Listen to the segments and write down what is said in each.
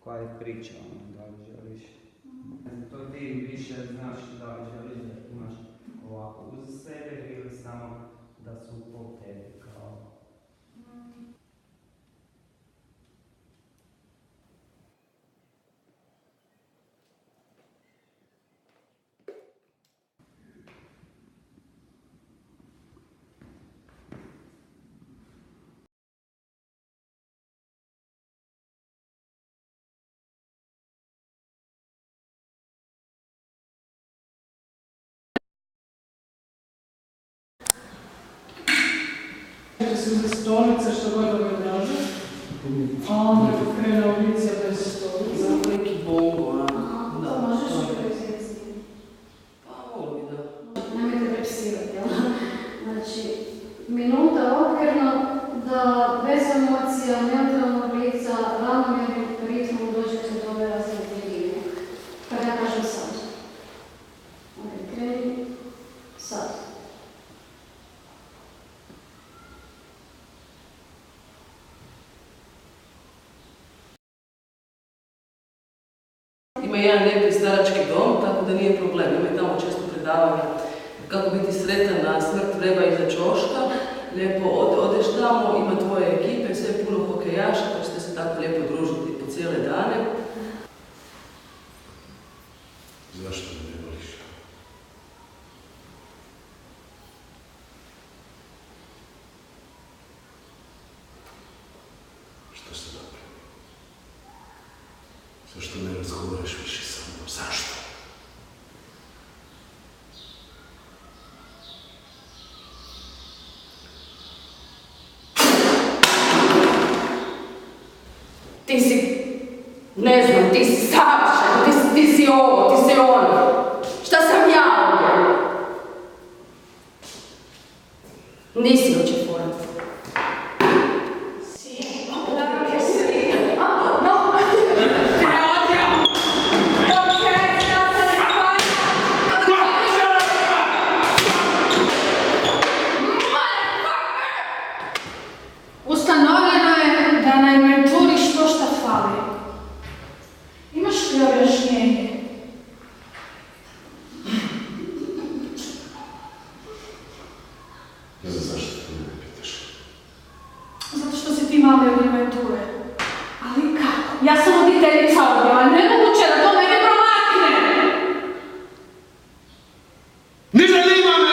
koja je priča, da li želiš. To ti više znaš da li želiš da imaš ovako uz sebe ili samo da su po tebi kao. Će se uzeti stolice, što god ove draže, a onda kad krene audicija bez stolica. Neki bongo, a? To možeš li proizvesti? Pa voli, da. Nemojte prepsirati, jel? Znači, minuta okvirno da bez emocija, neutralnog lica, ravnomjernim ritmom dođete do ove razine jedine. Kada ja kažem sad. Ok, kreni. Sad. Ima jedan lijepi starački dom, tako da nije problem. Ima i tamo često predavanja kako biti sretan na smrt vreba iza ćoška. Lijepo odeš tamo, ima tvoje ekipe, sve puno hokejaša, pa ćete se tako lijepo družiti po cijele dane. Zašto me ne voliš? Što se napravi? Zašto ne razgovaraš više sa mnom? Zašto? Ti si, ne znam, ti si savršen, ti si ovo, ti si ono. Šta sam ja ovdje? Nisi očeforan. Ustanovljeno je da na inventuri što fali. Imaš li objašnjenje? Ne znam zašto te ne pitaš. Zato što si ti mali od inventure. Ali kako? Ja sam oditeljica odjela, nemoguće da to mene promakne! Ne zanima me!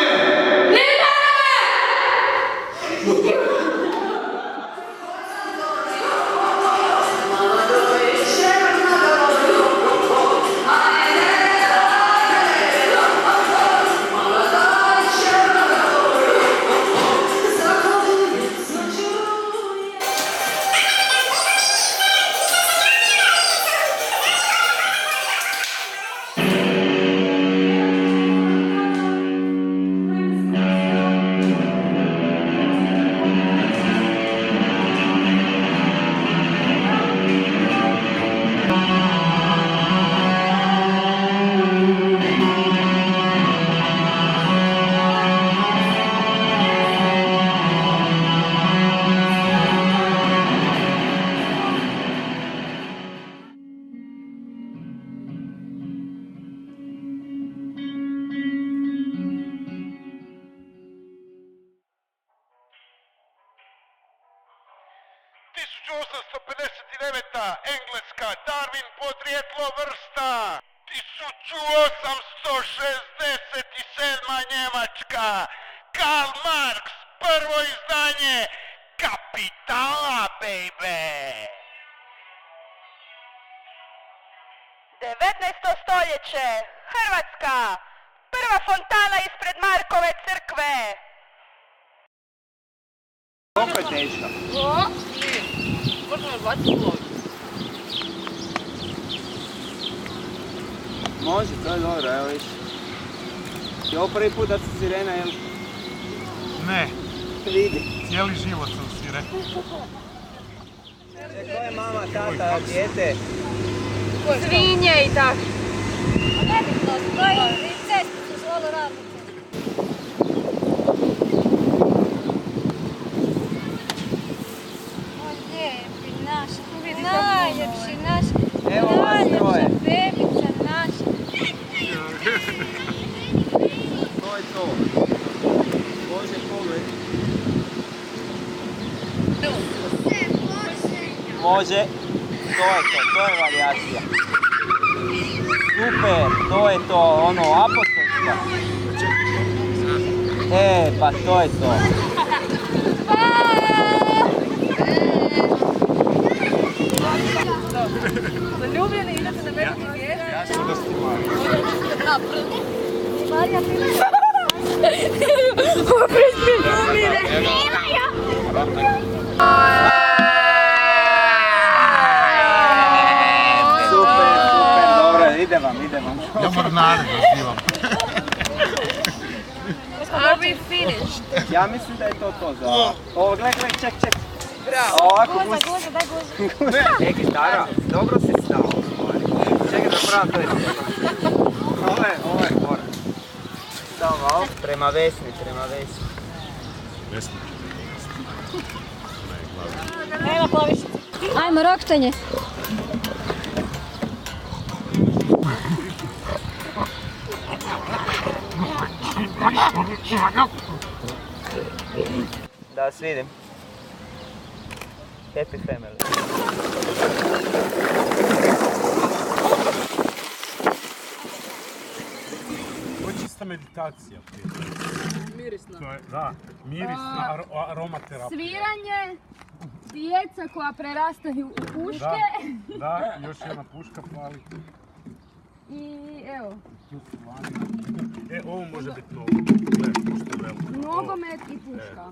Engleska, Darwin podrijetlo vrsta. 1867. Njemačka, Karl Marx, prvo izdanje Kapitala, baby. 19. stoljeće, Hrvatska, prva fontana ispred Markove crkve. Koliko je teška? Možda me baciti u lovi. Može, to je dobro, evo viš. Je ovo prvi put da si sirena, jel? Ne, Vidi. cijeli život sam sirena. Ko je mama, tata, dijete? Svinje i tako. Nebitno, stoji cestu su zvolu radnice. O lijepi naš, najljepši naš. Evo vas troje. Bebica naša. To je to. Bože, pogled. Može. To je varijacija. Super, to je to, ono, apostolska. Pa to je to. Zaljubljeni, idete na veliki vijest? Ja sam da ste Marija. Marija Filipa. Super, dobro, ide vam. Ja mornare nazivam. Are we finished? Ja mislim da je to za... Ovo, gle, ček. Bravo. Ovako Goza, daj goza. Neki stara, dobro si stao. Čekaj da pravim to je Ovo je gora. Samo malo. Prema Vesni. Vesna. Nema plavišice. Ajmo, roktonje. Da vas vidim. Happy family. Ovo je čista meditacija. Mirisna. Da, mirisna aromaterapija. Sviranje, djeca koja prerastaju u puške Da, još jedna puška fali. i evo, Ovo može biti novo. Gle, što je veliko. nogomet i puška.